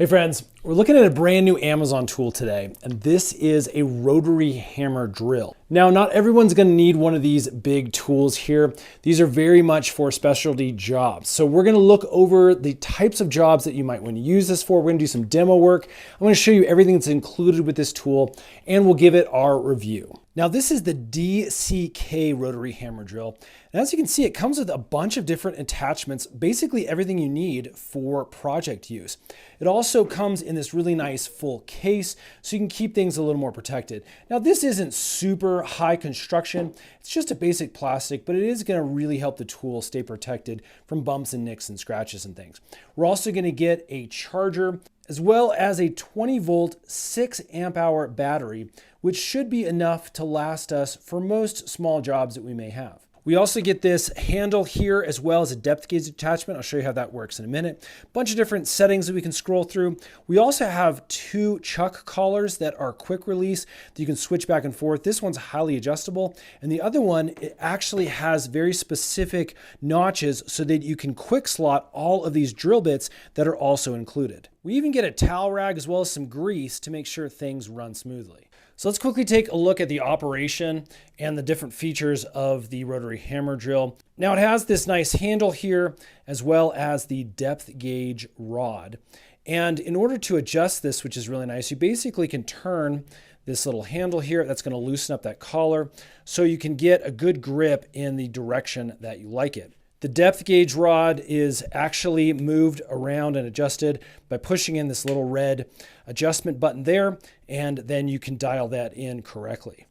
Hey friends, we're looking at a brand new Amazon tool today, and this is a rotary hammer drill. Now, not everyone's gonna need one of these big tools here. These are very much for specialty jobs. So we're gonna look over the types of jobs that you might want to use this for. We're gonna do some demo work. I'm gonna show you everything that's included with this tool, and we'll give it our review. Now, this is the DCK rotary hammer drill. And as you can see, it comes with a bunch of different attachments, basically everything you need for project use. It also comes in this really nice full case, so you can keep things a little more protected. Now, this isn't super high construction. It's just a basic plastic, but it is gonna really help the tool stay protected from bumps and nicks and scratches and things. We're also gonna get a charger, as well as a 20 volt, 6 amp hour battery, which should be enough to last us for most small jobs that we may have. We also get this handle here as well as a depth gauge attachment. I'll show you how that works in a minute. Bunch of different settings that we can scroll through. We also have 2 chuck collars that are quick release that you can switch back and forth. This one's highly adjustable, and the other one, it actually has very specific notches so that you can quick slot all of these drill bits that are also included. We even get a towel rag as well as some grease to make sure things run smoothly. So let's quickly take a look at the operation and the different features of the rotary hammer drill. Now, it has this nice handle here as well as the depth gauge rod. And in order to adjust this, which is really nice, you basically can turn this little handle here. That's going to loosen up that collar so you can get a good grip in the direction that you like it. The depth gauge rod is actually moved around and adjusted by pushing in this little red adjustment button there, and then you can dial that in correctly.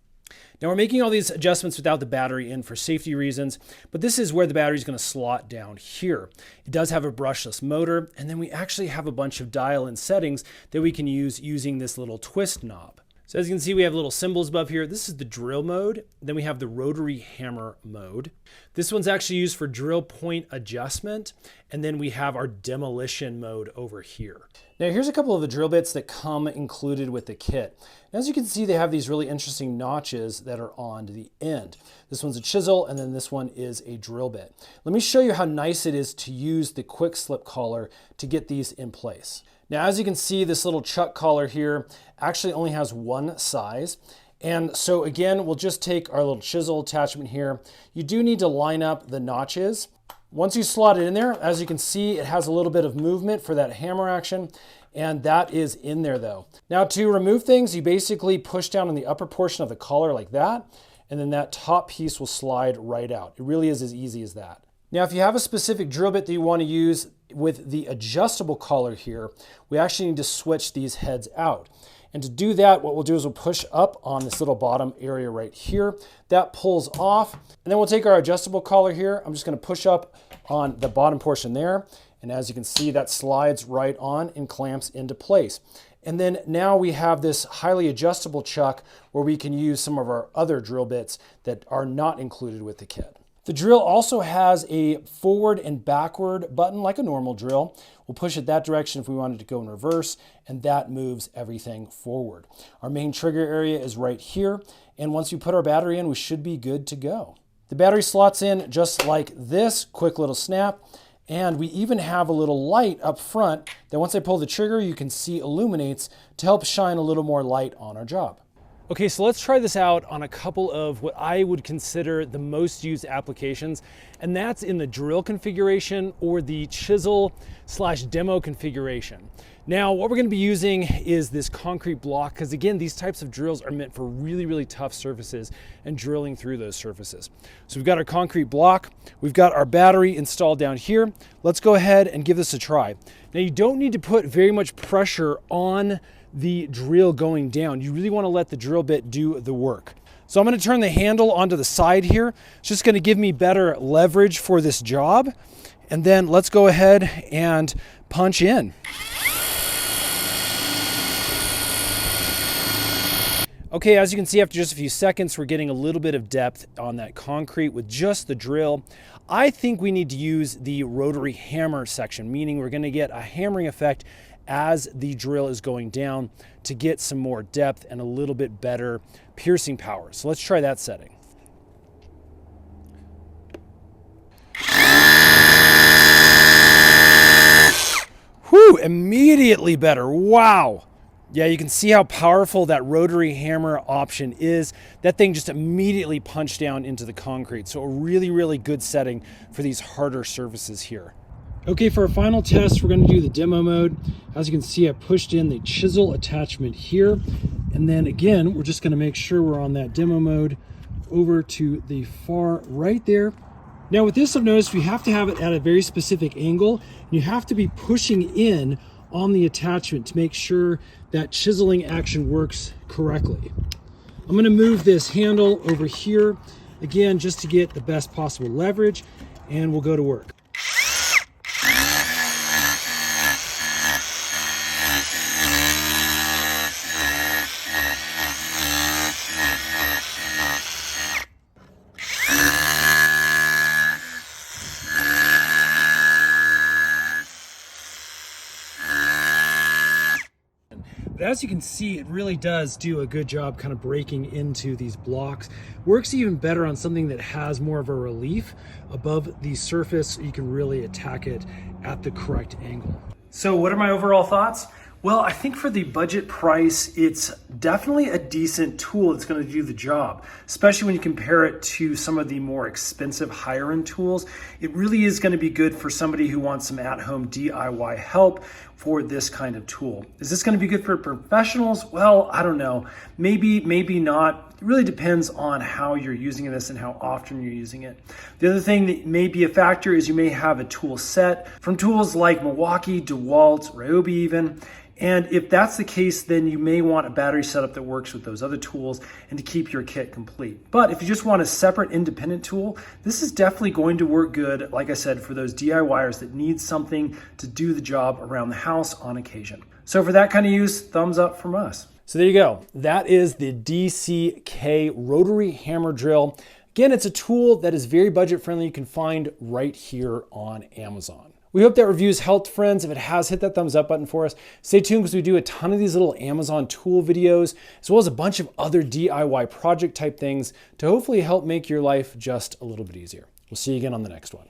Now, we're making all these adjustments without the battery in for safety reasons, but this is where the battery is going to slot down here. It does have a brushless motor, and then we actually have a bunch of dial-in settings that we can use using this little twist knob. So as you can see, we have little symbols above here. This is the drill mode. Then we have the rotary hammer mode. This one's actually used for drill point adjustment. And then we have our demolition mode over here. Now, here's a couple of the drill bits that come included with the kit. As you can see, they have these really interesting notches that are on the end. This one's a chisel, and then this one is a drill bit. Let me show you how nice it is to use the quick slip collar to get these in place. Now, as you can see, this little chuck collar here actually only has one size. And so again, we'll just take our little chisel attachment here. You do need to line up the notches. Once you slot it in there, as you can see, it has a little bit of movement for that hammer action, and that is in there though. Now, to remove things, you basically push down on the upper portion of the collar like that, and then that top piece will slide right out. It really is as easy as that. Now, if you have a specific drill bit that you want to use with the adjustable collar here, we actually need to switch these heads out. And to do that, what we'll do is we'll push up on this little bottom area right here. That pulls off, and then we'll take our adjustable collar here. I'm just going to push up on the bottom portion there. And as you can see, that slides right on and clamps into place. And then now we have this highly adjustable chuck where we can use some of our other drill bits that are not included with the kit. The drill also has a forward and backward button like a normal drill. We'll push it that direction if we wanted to go in reverse, and that moves everything forward. Our main trigger area is right here, and once we put our battery in, we should be good to go. The battery slots in just like this, quick little snap, and we even have a little light up front that once I pull the trigger, you can see illuminates to help shine a little more light on our job. Okay, so let's try this out on a couple of what I would consider the most used applications, and that's in the drill configuration or the Chisel/Demo configuration. Now, what we're gonna be using is this concrete block, because again, these types of drills are meant for really, really tough surfaces and drilling through those surfaces. So we've got our concrete block, we've got our battery installed down here. Let's go ahead and give this a try. Now, you don't need to put very much pressure on the drill going down. You really want to let the drill bit do the work. So I'm going to turn the handle onto the side here. It's just going to give me better leverage for this job. And then let's go ahead and punch in. Okay, as you can see, after just a few seconds, we're getting a little bit of depth on that concrete with just the drill. I think we need to use the rotary hammer section, meaning we're going to get a hammering effect as the drill is going down to get some more depth and a little bit better piercing power. So let's try that setting. immediately better. Wow. Yeah, you can see how powerful that rotary hammer option is. That thing just immediately punched down into the concrete. So a really, really good setting for these harder surfaces here. Okay, for our final test, we're going to do the demo mode. As you can see, I pushed in the chisel attachment here. And then again, we're just going to make sure we're on that demo mode over to the far right there. Now with this, I've noticed we have to have it at a very specific angle. You have to be pushing in on the attachment to make sure that chiseling action works correctly. I'm going to move this handle over here again just to get the best possible leverage, and we'll go to work. But as you can see, it really does do a good job kind of breaking into these blocks. Works even better on something that has more of a relief above the surface, so you can really attack it at the correct angle. So what are my overall thoughts? Well, I think for the budget price, it's definitely a decent tool that's going to do the job, especially when you compare it to some of the more expensive higher end tools. It really is going to be good for somebody who wants some at-home DIY help for this kind of tool. Is this going to be good for professionals? Well, I don't know. Maybe, maybe not. It really depends on how you're using this and how often you're using it. The other thing that may be a factor is you may have a tool set from tools like Milwaukee, DeWalt, Ryobi even. And if that's the case, then you may want a battery setup that works with those other tools and to keep your kit complete. But if you just want a separate independent tool, this is definitely going to work good, like I said, for those DIYers that need something to do the job around the house on occasion. So for that kind of use, thumbs up from us. So there you go. That is the DCK rotary hammer drill. Again, it's a tool that is very budget friendly. You can find right here on Amazon. We hope that review's helped, friends. If it has, hit that thumbs up button for us. Stay tuned because we do a ton of these little Amazon tool videos, as well as a bunch of other DIY project type things to hopefully help make your life just a little bit easier. We'll see you again on the next one.